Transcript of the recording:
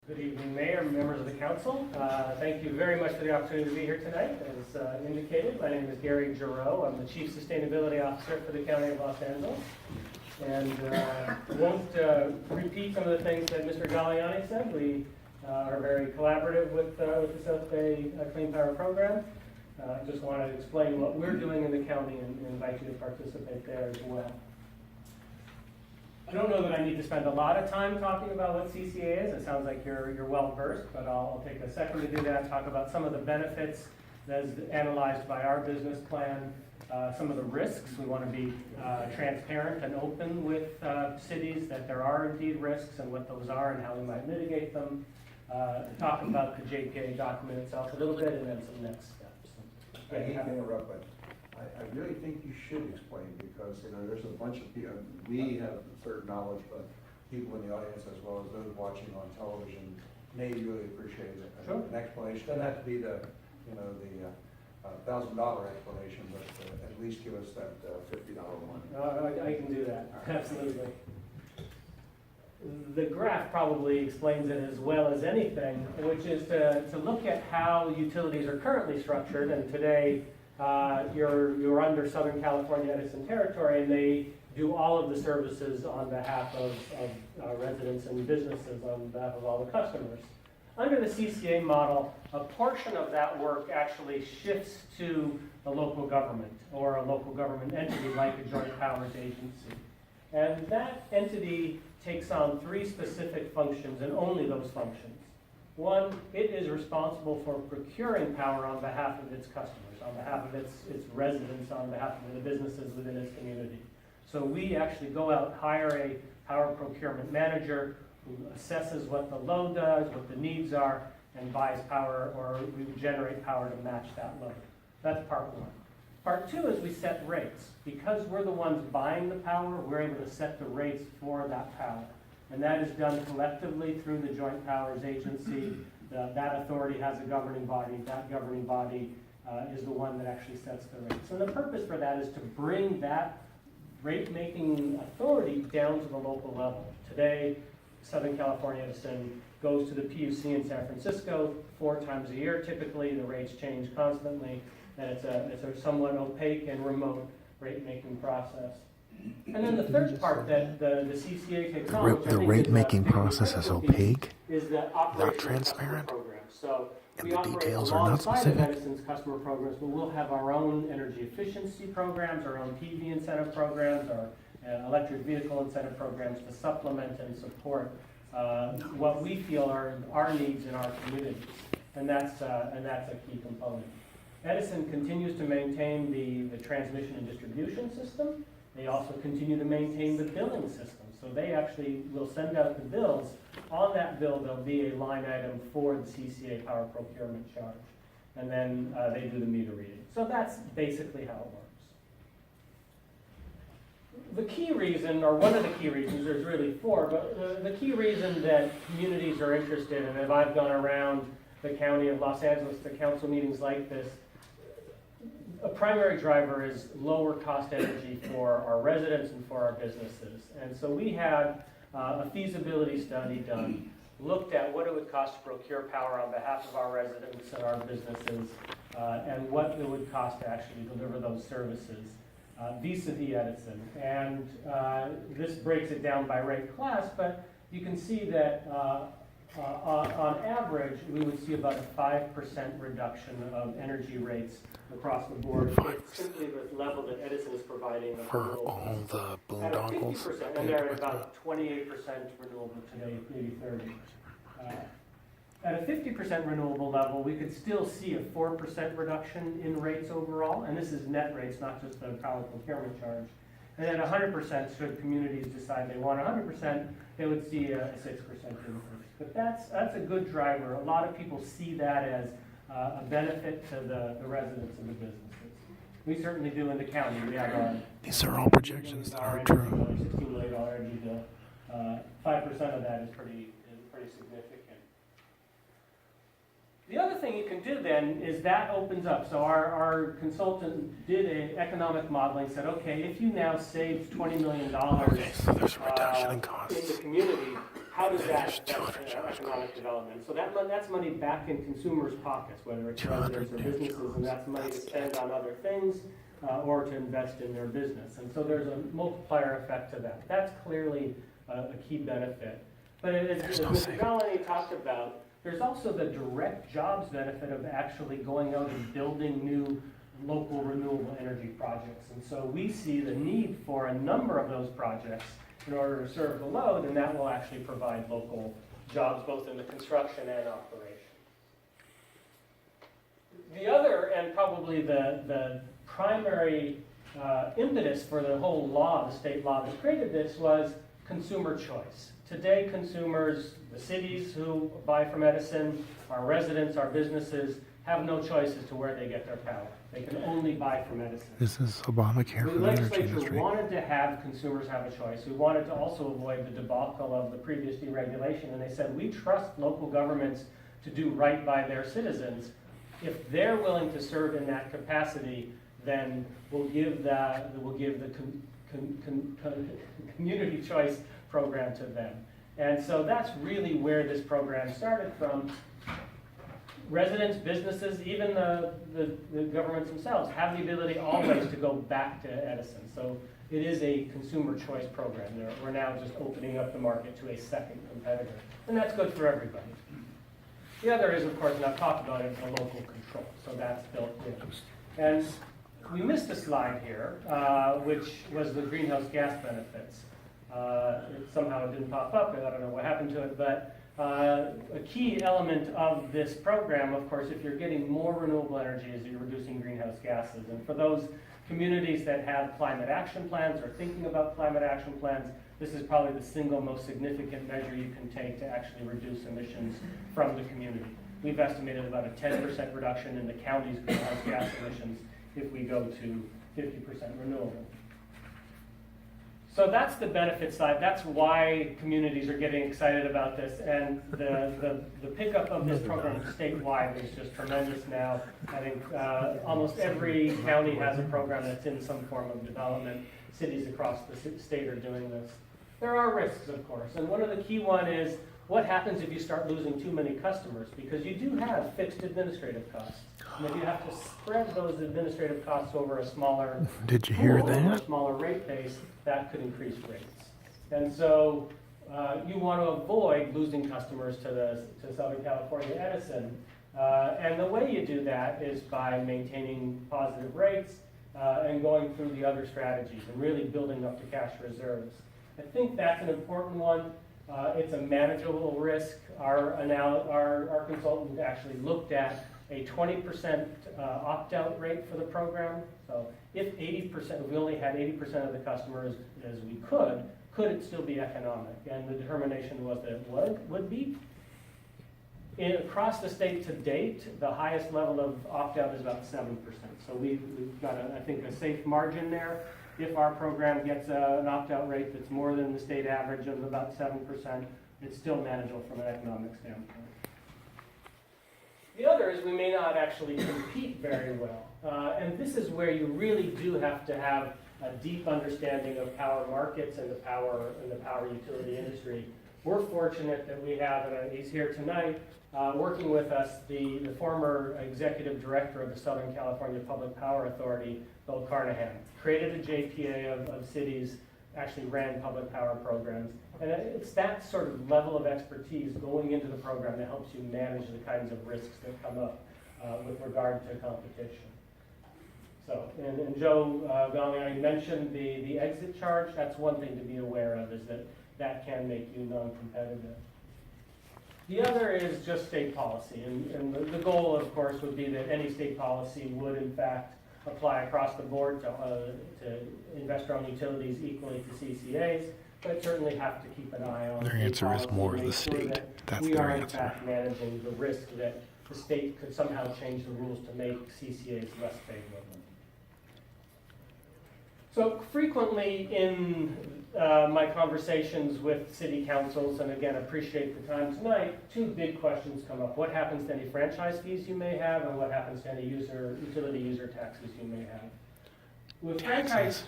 Good evening, Mayor, members of the council. Thank you very much for the opportunity to be here tonight. As indicated, my name is Gary Giroux. I'm the Chief Sustainability Officer for the County of Los Angeles. And won't repeat some of the things that Mr. Galliani said. We are very collaborative with the South Bay Clean Power Program. Just wanted to explain what we're doing in the county and invite you to participate there as well. I don't know that I need to spend a lot of time talking about what CCA is. It sounds like you're well versed, but I'll take a second to do that, talk about some of the benefits as analyzed by our business plan, some of the risks. We want to be transparent and open with cities that there are indeed risks and what those are and how we might mitigate them. Talk about the JPA document itself a little bit and then some next steps. I hate to interrupt, but I really think you should explain because, there's a bunch of people, we have certain knowledge, but people in the audience as well as those watching on television may really appreciate it. Sure. An explanation doesn't have to be the $1,000 explanation, but at least give us that $50 one. I can do that, absolutely. The graph probably explains it as well as anything, which is to look at how utilities are currently structured, and today you're under Southern California Edison territory, and they do all of the services on behalf of residents and businesses, on behalf of all the customers. Under the CCA model, a portion of that work actually shifts to a local government or a local government entity like a joint powers agency. And that entity takes on three specific functions and only those functions. One, it is responsible for procuring power on behalf of its customers, on behalf of its residents, on behalf of the businesses within its community. So we actually go out, hire a power procurement manager who assesses what the load does, what the needs are, and buys power, or we generate power to match that load. That's part one. Part two is we set rates. Because we're the ones buying the power, we're able to set the rates for that power. And that is done collectively through the Joint Powers Agency. That authority has a governing body. That governing body is the one that actually sets the rates. And the purpose for that is to bring that rate-making authority down to the local level. Today, Southern California Edison goes to the PUC in San Francisco 4 times a year. Typically, the rates change constantly, and it's a somewhat opaque and remote rate-making process. And then the third part that the CCA takes on, The rate-making process is opaque, is the not transparent, program. So and we the operate details are not alongside of specific. Edison's customer programs, but we'll have our own energy efficiency programs, our own PV incentive programs, our electric vehicle incentive programs to supplement and support what we feel are our needs in our communities, and that's a key component. Edison continues to maintain the transmission and distribution system. They also continue to maintain the billing system. So they actually will send out the bills. On that bill, there'll be a line item for the CCA power procurement charge. And then they do the meter reading. So that's basically how it works. The key reason, or one of the key reasons, there's really 4, but the key reason that communities are interested, and if I've gone around the county of Los Angeles to council meetings like this, a primary driver is lower cost energy for our residents and for our businesses. And so we had a feasibility study done, looked at what it would cost to procure power on behalf of our residents and our businesses, and what it would cost to actually deliver those services vis-a-vis Edison. And this breaks it down by rate class, but you can see that on average, we would see about a 5% reduction of energy rates across the board. It's simply the level that Edison is providing For all the boondoggles. At 50%, and they're at about 28% renewable today, maybe 30. At a 50% renewable level, we could still see a 4% reduction in rates overall, and this is net rates, not just the power procurement charge. And at 100%, should communities decide they want 100%, they would see a 6% increase. But that's a good driver. A lot of people see that as a benefit to the residents and the businesses. We certainly do in the county. We have These are all projections that are true. $16 million energy bill. 5% of that is pretty significant. The other thing you can do then is that opens up. So our consultant did an economic modeling, said, okay, if you now saved $20 million Okay, so there's a reduction in costs. in the community, how does that affect economic development? So that's money back in consumers' pockets, whether it's residents or businesses, and that's money to spend on other things or to invest in their business. And so there's a multiplier effect to that. That's clearly a key benefit. But as Mr. Galani talked about, there's also the direct jobs benefit of actually going out and building new local renewable energy projects. And so we see the need for a number of those projects in order to serve the load, and that will actually provide local jobs both in the construction and operation. The other, and probably the primary impetus for the whole law, the state law that created this, was consumer choice. Today, consumers, the cities who buy from Edison, our residents, our businesses, have no choice as to where they get their power. They can only buy from Edison. This is Obamacare The for the energy legislature industry. wanted to have consumers have a choice. We wanted to also avoid the debacle of the previous deregulation, and they said, we trust local governments to do right by their citizens. If they're willing to serve in that capacity, then we'll give the community choice program to them. And so that's really where this program started from. Residents, businesses, even the governments themselves have the ability always to go back to Edison. So it is a consumer choice program. We're now just opening up the market to a second competitor. And that's good for everybody. The other is, of course, and I've talked about it, the local control. So that's built in. And we missed a slide here, which was the greenhouse gas benefits. Somehow it didn't pop up. I don't know what happened to it, but a key element of this program, of course, if you're getting more renewable energy, is you're reducing greenhouse gases. And for those communities that have climate action plans or thinking about climate action plans, this is probably the single most significant measure you can take to actually reduce emissions from the community. We've estimated about a 10% reduction in the county's greenhouse gas emissions if we go to 50% renewable. So that's the benefit side. That's why communities are getting excited about this. And the pickup of this program statewide is just tremendous now. I think almost every county has a program that's in some form of development. Cities across the state are doing this. There are risks, of course. And one of the key one is what happens if you start losing too many customers? Because you do have fixed administrative costs. And if you have to spread those administrative costs over a smaller Did you hear pool, over that? a smaller rate base, that could increase rates. And so you want to avoid losing customers to Southern California Edison. And the way you do that is by maintaining positive rates and going through the other strategies and really building up the cash reserves. I think that's an important one. It's a manageable risk. Our consultant actually looked at a 20% opt-out rate for the program. So if 80%, if we only had 80% of the customers as we could it still be economic? And the determination was that it would be. Across the state to date, the highest level of opt-out is about 7%. So we've got, I think, a safe margin there. If our program gets an opt-out rate that's more than the state average of about 7%, it's still manageable from an economic standpoint. The other is we may not actually compete very well. And this is where you really do have to have a deep understanding of power markets and the power utility industry. We're fortunate that we have, and he's here tonight, working with us, the former executive director of the Southern California Public Power Authority, Bill Carnahan, created a JPA of cities, actually ran public power programs. And it's that sort of level of expertise going into the program that helps you manage the kinds of risks that come up with regard to competition. So, and Joe Galliani mentioned the exit charge. That's one thing to be aware of, is that can make you non-competitive. The other is just state policy. And the goal, of course, would be that any state policy would, in fact, apply across the board to investor-owned utilities equally to CCAs, but certainly have to keep an eye on Their answer is more of the sure state. that That's we their are in answer. fact managing the risk that the state could somehow change the rules to make CCAs less favorable. So frequently in my conversations with city councils, and again, appreciate the time tonight, two big questions come up. What happens to any franchise fees you may have, and what happens to any utility user taxes you may have? With franchise